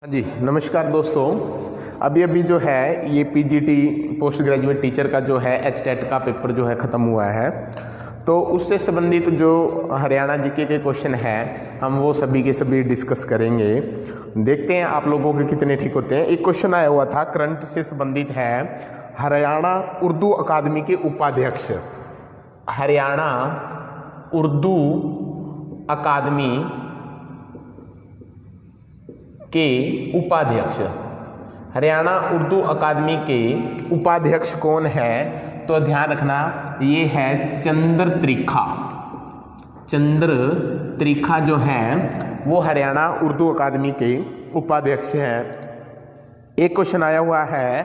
हाँ जी, नमस्कार दोस्तों। अभी जो है ये पीजीटी पोस्ट ग्रेजुएट टीचर का जो है एचटेट का पेपर जो है ख़त्म हुआ है, तो उससे संबंधित जो हरियाणा जीके के क्वेश्चन हैं हम वो सभी के सभी डिस्कस करेंगे। देखते हैं आप लोगों के कितने ठीक होते हैं। एक क्वेश्चन आया हुआ था करंट से संबंधित है, हरियाणा उर्दू अकादमी के उपाध्यक्ष, हरियाणा उर्दू अकादमी के उपाध्यक्ष, हरियाणा उर्दू अकादमी के उपाध्यक्ष कौन है? तो ध्यान रखना ये है चंद्र त्रिखा। चंद्र त्रिखा जो है वो हरियाणा उर्दू अकादमी के उपाध्यक्ष हैं। एक क्वेश्चन आया हुआ है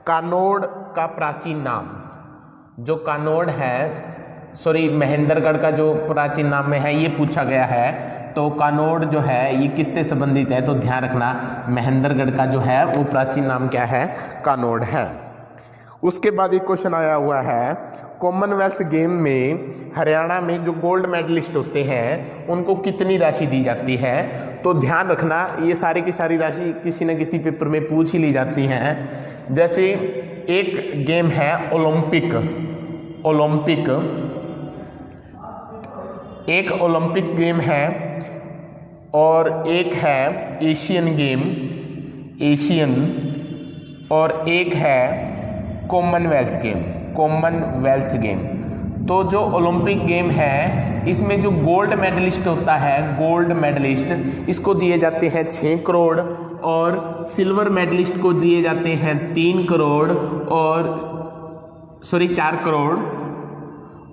कानोड़ का प्राचीन नाम, जो कानोड़ है महेंद्रगढ़ का जो प्राचीन नाम में है ये पूछा गया है। तो कानोड़ जो है ये किससे संबंधित है? तो ध्यान रखना महेंद्रगढ़ का जो है वो प्राचीन नाम क्या है? कानोड़ है। उसके बाद एक क्वेश्चन आया हुआ है कॉमनवेल्थ गेम में हरियाणा में जो गोल्ड मेडलिस्ट होते हैं उनको कितनी राशि दी जाती है? तो ध्यान रखना ये सारी की सारी राशि किसी न किसी पेपर में पूछ ही ली जाती हैं। जैसे एक गेम है ओलंपिक, एक ओलंपिक गेम है और एक है एशियन गेम, और एक है कॉमनवेल्थ गेम। तो जो ओलंपिक गेम है इसमें जो गोल्ड मेडलिस्ट होता है, गोल्ड मेडलिस्ट इसको दिए जाते हैं 6 करोड़ और सिल्वर मेडलिस्ट को दिए जाते हैं 4 करोड़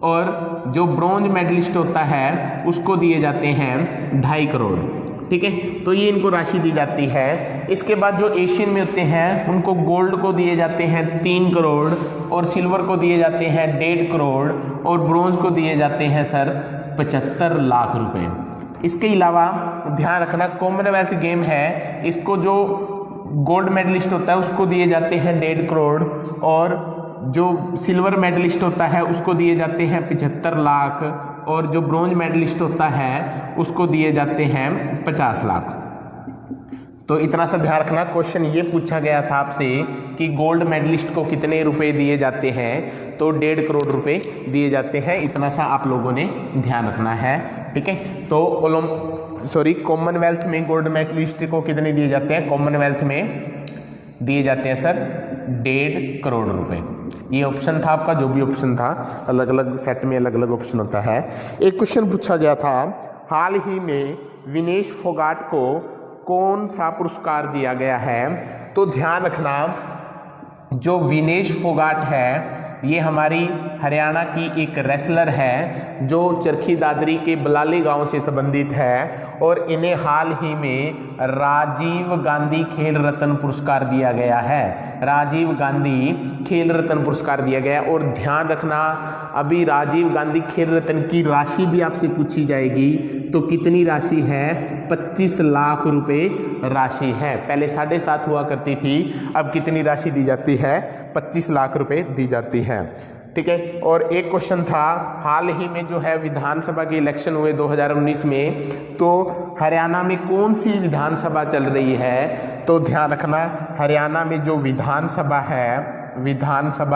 और जो ब्रॉन्ज मेडलिस्ट होता है उसको दिए जाते हैं 2.5 करोड़। ठीक है, तो ये इनको राशि दी जाती है। इसके बाद जो एशियन में होते हैं उनको गोल्ड को दिए जाते हैं 3 करोड़ और सिल्वर को दिए जाते हैं 1.5 करोड़ और ब्रॉन्ज को दिए जाते हैं 75 लाख रुपए। इसके अलावा ध्यान रखना कॉमनवेल्थ गेम है, इसको जो गोल्ड मेडलिस्ट होता है उसको दिए जाते हैं 1.5 करोड़ और जो सिल्वर मेडलिस्ट होता है उसको दिए जाते हैं 75 लाख और जो ब्रॉन्ज मेडलिस्ट होता है उसको दिए जाते हैं 50 लाख। तो इतना सा ध्यान रखना। क्वेश्चन ये पूछा गया था आपसे कि गोल्ड मेडलिस्ट को कितने रुपए दिए जाते हैं? तो 1.5 करोड़ रुपए दिए जाते हैं। इतना सा आप लोगों ने ध्यान रखना है। ठीक है, तो कॉमनवेल्थ में गोल्ड मेडलिस्ट को कितने दिए जाते हैं? कॉमनवेल्थ में दिए जाते हैं 1.5 करोड़ रुपए। ये ऑप्शन था आपका, जो भी ऑप्शन था अलग अलग सेट में अलग अलग ऑप्शन होता है। एक क्वेश्चन पूछा गया था हाल ही में विनेश फोगाट को कौन सा पुरस्कार दिया गया है? तो ध्यान रखना जो विनेश फोगाट है ये हमारी हरियाणा की एक रेसलर है जो चरखी दादरी के बलाली गांव से संबंधित है और इन्हें हाल ही में राजीव गांधी खेल रत्न पुरस्कार दिया गया है। राजीव गांधी खेल रत्न पुरस्कार दिया गया और ध्यान रखना अभी राजीव गांधी खेल रत्न की राशि भी आपसे पूछी जाएगी। तो कितनी राशि है? 25 लाख रुपए राशि है। पहले 7.5 हुआ करती थी, अब कितनी राशि दी जाती है? 25 लाख रुपए दी जाती है। ठीक है, और एक क्वेश्चन था हाल ही में जो है विधानसभा के इलेक्शन हुए 2019 में, तो हरियाणा में कौन सी विधानसभा चल रही है? तो ध्यान रखना हरियाणा में जो विधानसभा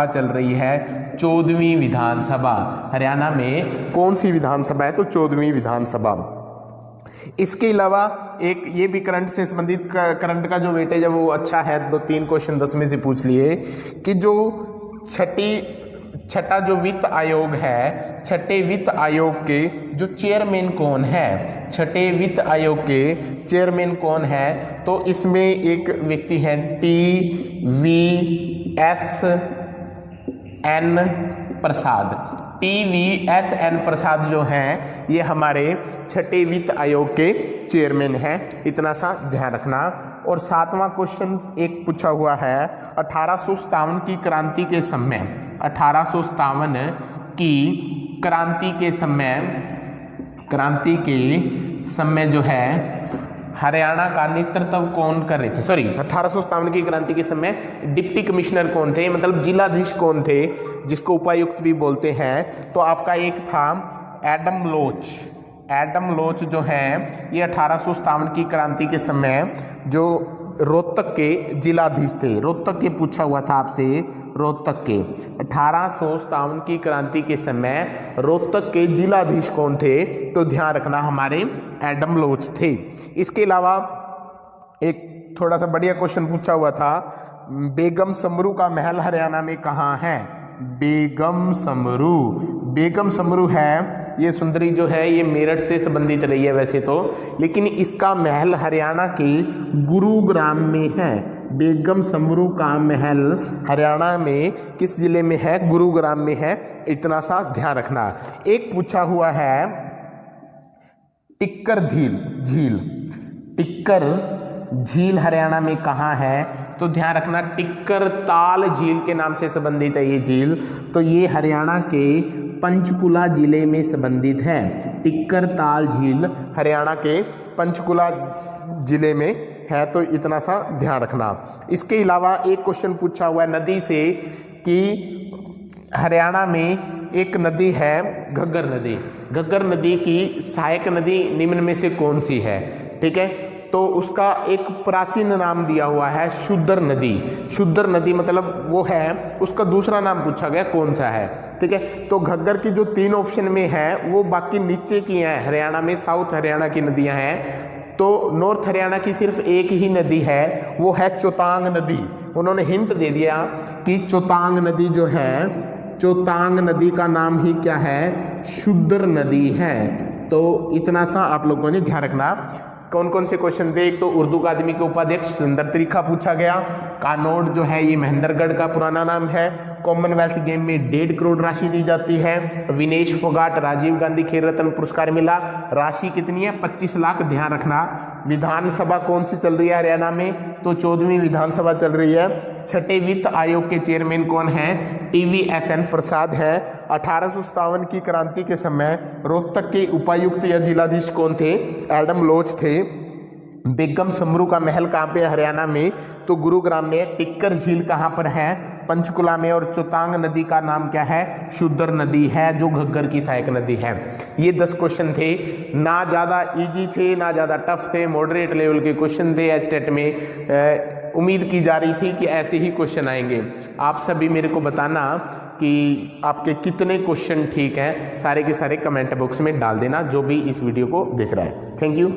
चल रही है 14वीं विधानसभा। हरियाणा में कौन सी विधानसभा है? तो 14वीं विधानसभा। इसके अलावा एक ये भी करंट से संबंधित, करंट का जो वेटेज है वो अच्छा है। 2-3 क्वेश्चन 10 में से पूछ लिए कि जो छठा जो वित्त आयोग है, छठे वित्त आयोग के जो चेयरमैन कौन है? छठे वित्त आयोग के चेयरमैन कौन है? तो इसमें एक व्यक्ति है TVSN प्रसाद जो हैं ये हमारे छठे वित्त आयोग के चेयरमैन हैं। इतना सा ध्यान रखना। और 7वां क्वेश्चन एक पूछा हुआ है 1857 की क्रांति के समय, 1857 की क्रांति के समय जो है हरियाणा का नेतृत्व कौन कर रहे थे? 1857 की क्रांति के समय डिप्टी कमिश्नर कौन थे? मतलब जिलाधीश कौन थे, जिसको उपायुक्त भी बोलते हैं? तो आपका एक था एडम लोच, एडम लोच जो है ये 1857 की क्रांति के समय जो रोहतक के जिलाधीश थे। रोहतक के पूछा हुआ था आपसे, रोहतक के 1857 की क्रांति के समय रोहतक के जिलाधीश कौन थे? तो ध्यान रखना हमारे एडम लोच थे। इसके अलावा एक थोड़ा सा बढ़िया क्वेश्चन पूछा हुआ था, बेगम समरू का महल हरियाणा में कहाँ है? बेगम समरू, बेगम समरू है ये सुंदरी जो है ये मेरठ से संबंधित रही है वैसे तो, लेकिन इसका महल हरियाणा के गुरुग्राम में है। बेगम समरू का महल हरियाणा में किस जिले में है? गुरुग्राम में है, इतना सा ध्यान रखना। एक पूछा हुआ है टिक्कर झील, टिक्कर झील हरियाणा में कहाँ है? तो ध्यान रखना टिक्कर ताल झील के नाम से संबंधित है ये झील, तो ये हरियाणा के पंचकुला जिले में संबंधित है। टिक्कर ताल झील हरियाणा के पंचकुला जिले में है, तो इतना सा ध्यान रखना। इसके अलावा एक क्वेश्चन पूछा हुआ है नदी से कि हरियाणा में एक नदी है घग्गर नदी, घग्गर नदी की सहायक नदी निम्न में से कौन सी है? ठीक है, तो उसका एक प्राचीन नाम दिया हुआ है शुद्र नदी। शुद्र नदी मतलब वो है, उसका दूसरा नाम पूछा गया कौन सा है। ठीक है, तो घग्गर की जो 3 ऑप्शन में है वो बाकी नीचे की हैं, हरियाणा में साउथ हरियाणा की नदियां हैं। तो नॉर्थ हरियाणा की सिर्फ एक ही नदी है, वो है चौतांग नदी। उन्होंने हिंट दे दिया कि चौतांग नदी जो है, चौतांग नदी का नाम ही क्या है? शुद्र नदी है। तो इतना सा आप लोगों ने ध्यान रखना। कौन कौन से क्वेश्चन थे? एक तो उर्दू अकादमी के उपाध्यक्ष सुंदर त्रिखा पूछा गया। कानोड जो है ये महेंद्रगढ़ का पुराना नाम है। कॉमनवेल्थ गेम में 1.5 करोड़ राशि दी जाती है। विनेश फोगाट राजीव गांधी खेल रत्न पुरस्कार मिला, राशि कितनी है? 25 लाख। ध्यान रखना। विधानसभा कौन सी चल रही है हरियाणा में? तो 14वीं विधानसभा चल रही है। छठे वित्त आयोग के चेयरमैन कौन है? TVSN प्रसाद है। 1857 की क्रांति के समय रोहतक के उपायुक्त या जिलाधीश कौन थे? एडम लोच थे। बेगम समरू का महल कहाँ पे है हरियाणा में? तो गुरुग्राम में। टिक्कर झील कहाँ पर है? पंचकुला में। और चौतांग नदी का नाम क्या है? शुद्र नदी है, जो घग्गर की सहायक नदी है। ये 10 क्वेश्चन थे, ना ज़्यादा इजी थे ना ज़्यादा टफ थे, मॉडरेट लेवल के क्वेश्चन थे। एस्टेट में उम्मीद की जा रही थी कि ऐसे ही क्वेश्चन आएंगे। आप सभी मेरे को बताना कि आपके कितने क्वेश्चन ठीक हैं, सारे के सारे कमेंट बॉक्स में डाल देना जो भी इस वीडियो को देख रहा है। Thank you.